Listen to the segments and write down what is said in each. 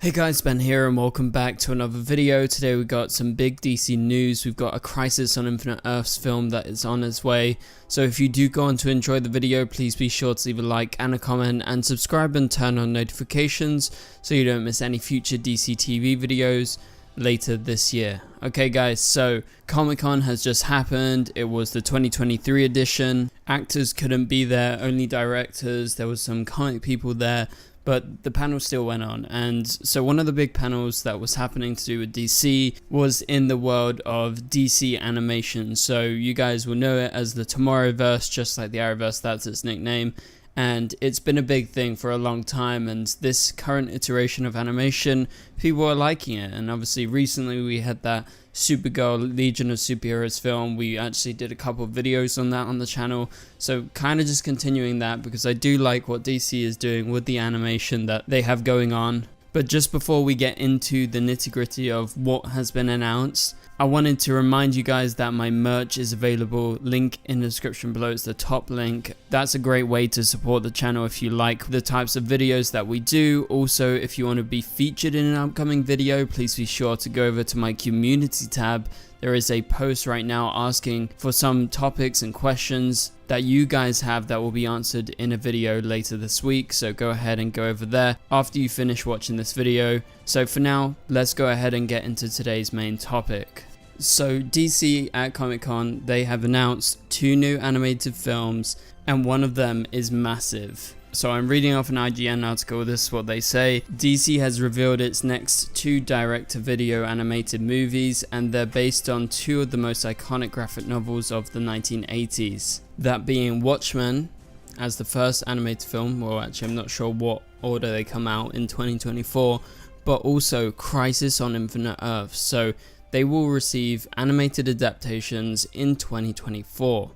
Hey guys, Ben here and welcome back to another video. Today we've got some big DC news. We've got a Crisis on Infinite Earths film that is on its way. So if you do go on to enjoy the video, please be sure to leave a like and a comment and subscribe and turn on notifications so you don't miss any future DCTV videos later this year. Okay guys, so Comic-Con has just happened. It was the 2023 edition. Actors couldn't be there, only directors. There was some comic people there, but the panel still went on. And so one of the big panels that was happening to do with DC was in the world of DC animation. So you guys will know it as the Tomorrowverse, just like the Arrowverse, that's its nickname. And it's been a big thing for a long time, and this current iteration of animation, people are liking it. And obviously recently we had that Supergirl Legion of Superheroes film. We actually did a couple of videos on that on the channel, so kind of just continuing that because I do like what DC is doing with the animation that they have going on. But just before we get into the nitty-gritty of what has been announced, I wanted to remind you guys that my merch is available. Link in the description below, it's the top link. That's a great way to support the channel if you like the types of videos that we do. Also, if you want to be featured in an upcoming video, please be sure to go over to my community tab. There is a post right now asking for some topics and questions that you guys have that will be answered in a video later this week. So go ahead and go over there after you finish watching this video. So for now, let's go ahead and get into today's main topic. So DC at Comic-Con, they have announced 2 new animated films, and one of them is massive. So I'm reading off an IGN article. This is what they say. DC has revealed its next 2 direct-to-video animated movies, and they're based on 2 of the most iconic graphic novels of the 1980s. That being Watchmen as the first animated film, well actually I'm not sure what order they come out in 2024, but also Crisis on Infinite Earths. So they will receive animated adaptations in 2024.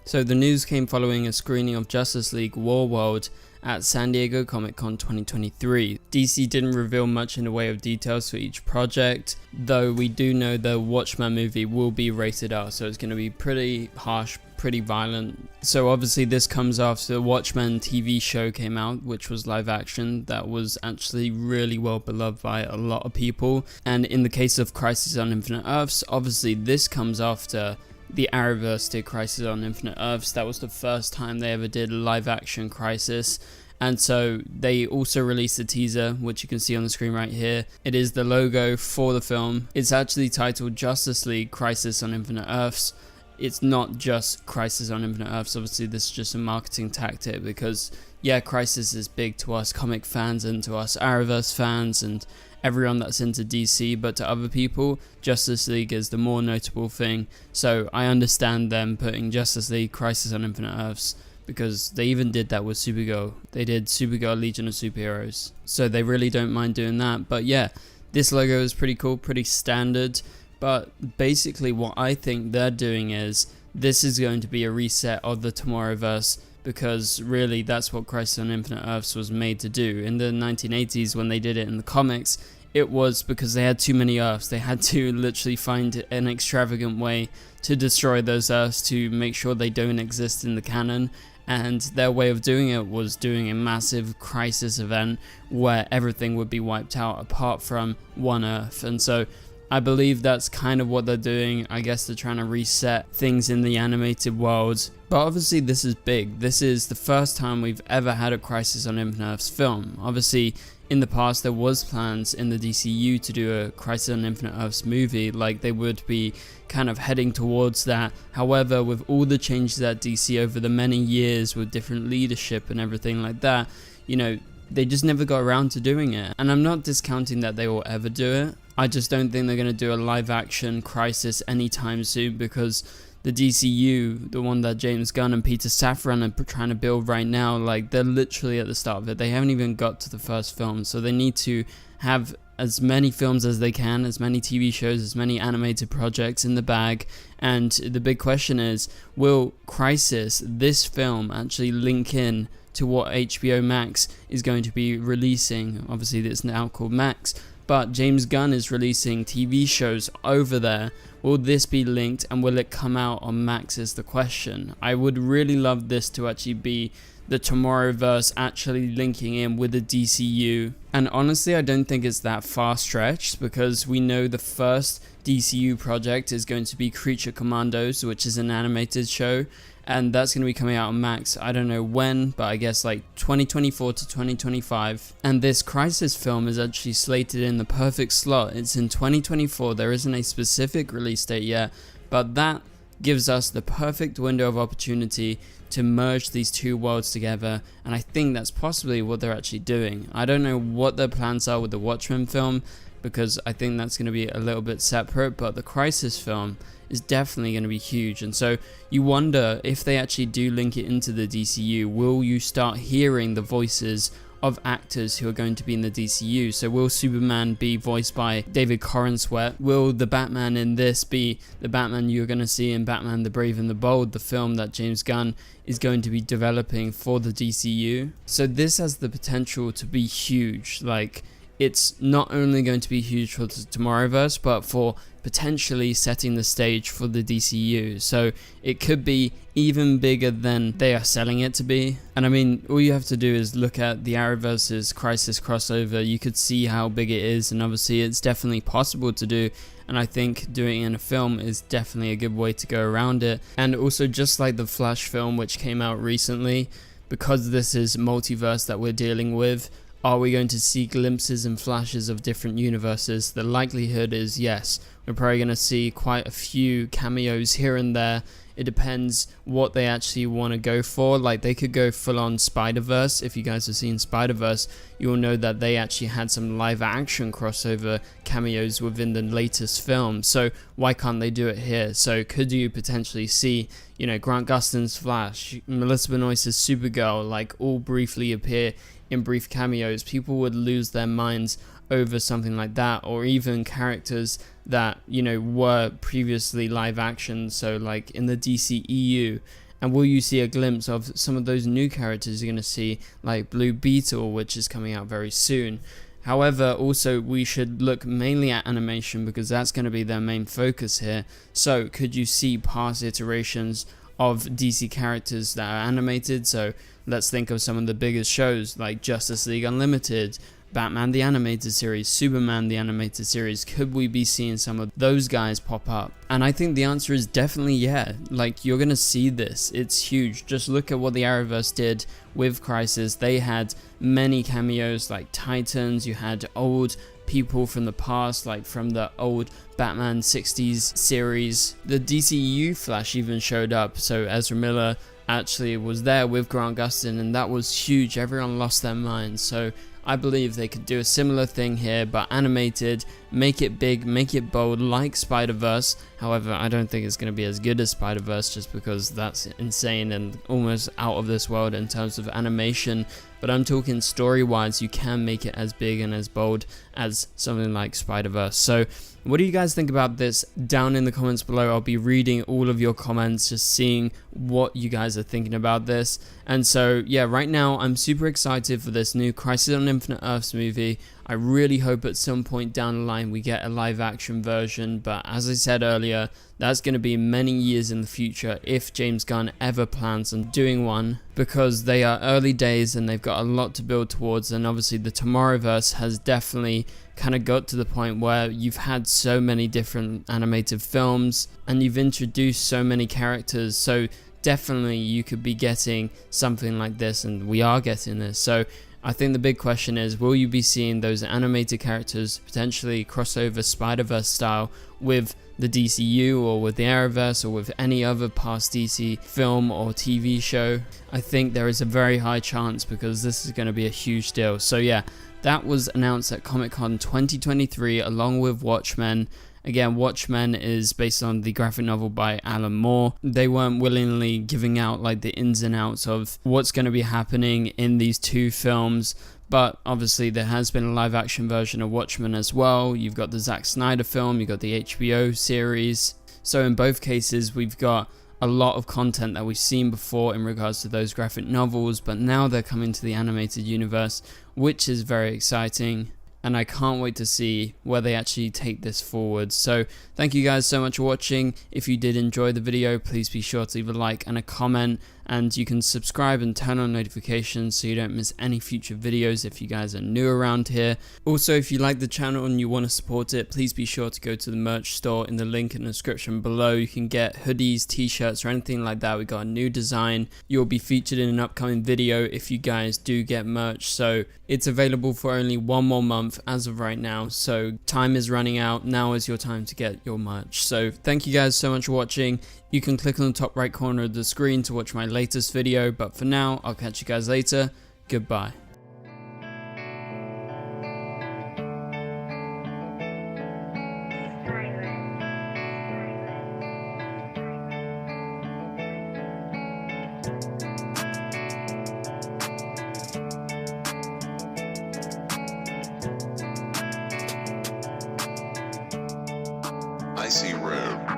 So the news came following a screening of Justice League Warworld at San Diego Comic-Con 2023. DC didn't reveal much in the way of details for each project, though we do know the Watchmen movie will be rated R, so it's going to be pretty harsh, pretty violent. So obviously this comes after the Watchmen TV show came out, which was live action, that was actually really well beloved by a lot of people. And in the case of Crisis on Infinite Earths, obviously this comes after the Arrowverse did Crisis on Infinite Earths. That was the first time they ever did live action Crisis. And so they also released a teaser, which you can see on the screen right here. It is the logo for the film. It's actually titled Justice League Crisis on Infinite Earths. It's not just Crisis on Infinite Earths. Obviously this is just a marketing tactic because yeah, Crisis is big to us comic fans and to us Arrowverse fans and everyone that's into DC, but to other people, Justice League is the more notable thing. So I understand them putting Justice League Crisis on Infinite Earths because they even did that with Supergirl. They did Supergirl Legion of Superheroes. So they really don't mind doing that. But yeah, this logo is pretty cool, pretty standard. But basically what I think they're doing is this is going to be a reset of the Tomorrowverse, because really that's what Crisis on Infinite Earths was made to do. In the 1980s when they did it in the comics, it was because they had too many Earths. They had to literally find an extravagant way to destroy those Earths to make sure they don't exist in the canon. And their way of doing it was doing a massive crisis event where everything would be wiped out apart from one Earth. And so I believe that's kind of what they're doing. I guess they're trying to reset things in the animated world. But obviously this is big. This is the first time we've ever had a Crisis on Infinite Earths film. Obviously in the past there was plans in the DCU to do a Crisis on Infinite Earths movie, like they would be kind of heading towards that. However, with all the changes at DC over the many years with different leadership and everything like that, you know, they just never got around to doing it. And I'm not discounting that they will ever do it. I just don't think they're going to do a live action Crisis anytime soon, because the DCU, the one that James Gunn and Peter Safran are trying to build right now, like they're literally at the start of it. They haven't even got to the first film, so they need to have as many films as they can, as many TV shows, as many animated projects in the bag. And the big question is, will Crisis, this film, actually link in to what HBO Max is going to be releasing? Obviously it's now called Max, but James Gunn is releasing TV shows over there. Will this be linked, and will it come out on Max is the question. I would really love this to actually be the Tomorrowverse actually linking in with the DCU. And honestly, I don't think it's that far stretched, because we know the first DCU project is going to be Creature Commandos, which is an animated show, and that's going to be coming out on Max, I don't know when, but I guess like 2024 to 2025. And this Crisis film is actually slated in the perfect slot. It's in 2024. There isn't a specific release date yet, but that gives us the perfect window of opportunity to merge these two worlds together, and I think that's possibly what they're actually doing. I don't know what their plans are with the Watchmen film, because I think that's going to be a little bit separate, but the Crisis film is definitely going to be huge. And so you wonder, if they actually do link it into the DCU, will you start hearing the voices of actors who are going to be in the DCU? So will Superman be voiced by David Corenswet? Will the Batman in this be the Batman you're going to see in Batman the Brave and the Bold, the film that James Gunn is going to be developing for the DCU? So this has the potential to be huge. Like, it's not only going to be huge for the Tomorrowverse, but for potentially setting the stage for the DCU. So it could be even bigger than they are selling it to be. And I mean, all you have to do is look at the Arrowverse's Crisis crossover. You could see how big it is, and obviously it's definitely possible to do. And I think doing it in a film is definitely a good way to go around it. And also, just like the Flash film, which came out recently, because this is multiverse that we're dealing with, are we going to see glimpses and flashes of different universes? The likelihood is yes. We're probably going to see quite a few cameos here and there. It depends what they actually want to go for. Like, they could go full on Spider-Verse. If you guys have seen Spider-Verse, you'll know that they actually had some live action crossover cameos within the latest film. So why can't they do it here? So could you potentially see, you know, Grant Gustin's Flash, Melissa Benoist's Supergirl, like, all briefly appear in brief cameos? People would lose their minds over something like that, or even characters that, you know, were previously live action, so like in the DCEU. And will you see a glimpse of some of those new characters you're going to see, like Blue Beetle, which is coming out very soon? However, also we should look mainly at animation, because that's going to be their main focus here. So could you see past iterations of DC characters that are animated? So let's think of some of the biggest shows like Justice League Unlimited, Batman the Animated Series, Superman the Animated Series. Could we be seeing some of those guys pop up? And I think the answer is definitely yeah. Like, you're gonna see this. It's huge. Just look at what the Arrowverse did with Crisis. They had many cameos, like Titans. You had old people from the past, like from the old Batman 60s series. The DCEU Flash even showed up, so Ezra Miller actually was there with Grant Gustin, and that was huge. Everyone lost their minds. So I believe they could do a similar thing here, but animated, make it big, make it bold, like Spider-Verse. However, I don't think it's going to be as good as Spider-Verse, just because that's insane and almost out of this world in terms of animation. But I'm talking story-wise, you can make it as big and as bold as something like Spider-Verse. So what do you guys think about this? Down in the comments below, I'll be reading all of your comments, just seeing what you guys are thinking about this. And so yeah, right now I'm super excited for this new Crisis on Infinite Earths movie. I really hope at some point down the line we get a live action version, but as I said earlier, that's going to be many years in the future if James Gunn ever plans on doing one, because they are early days and they've got a lot to build towards. And obviously the Tomorrowverse has definitely kind of got to the point where you've had so many different animated films and you've introduced so many characters, so definitely you could be getting something like this, and we are getting this. So I think the big question is, will you be seeing those animated characters potentially crossover Spider-Verse style with the DCU or with the Arrowverse or with any other past DC film or TV show? I think there is a very high chance, because this is going to be a huge deal. So yeah, that was announced at Comic-Con 2023 along with Watchmen. Again, Watchmen is based on the graphic novel by Alan Moore. They weren't willingly giving out like the ins and outs of what's going to be happening in these two films, but obviously there has been a live action version of Watchmen as well. You've got the Zack Snyder film, you've got the HBO series. So in both cases we've got a lot of content that we've seen before in regards to those graphic novels, but now they're coming to the animated universe, which is very exciting. And I can't wait to see where they actually take this forward. So thank you guys so much for watching. If you did enjoy the video, please be sure to leave a like and a comment. and you can subscribe and turn on notifications so you don't miss any future videos if you guys are new around here. Also, if you like the channel and you want to support it, please be sure to go to the merch store in the link in the description below. You can get hoodies, t-shirts, or anything like that. We got a new design. You'll be featured in an upcoming video if you guys do get merch, so it's available for only 1 more month as of right now, so time is running out. Now is your time to get your merch. So thank you guys so much for watching. You can click on the top right corner of the screen to watch my latest video, but for now, I'll catch you guys later. Goodbye. I see red.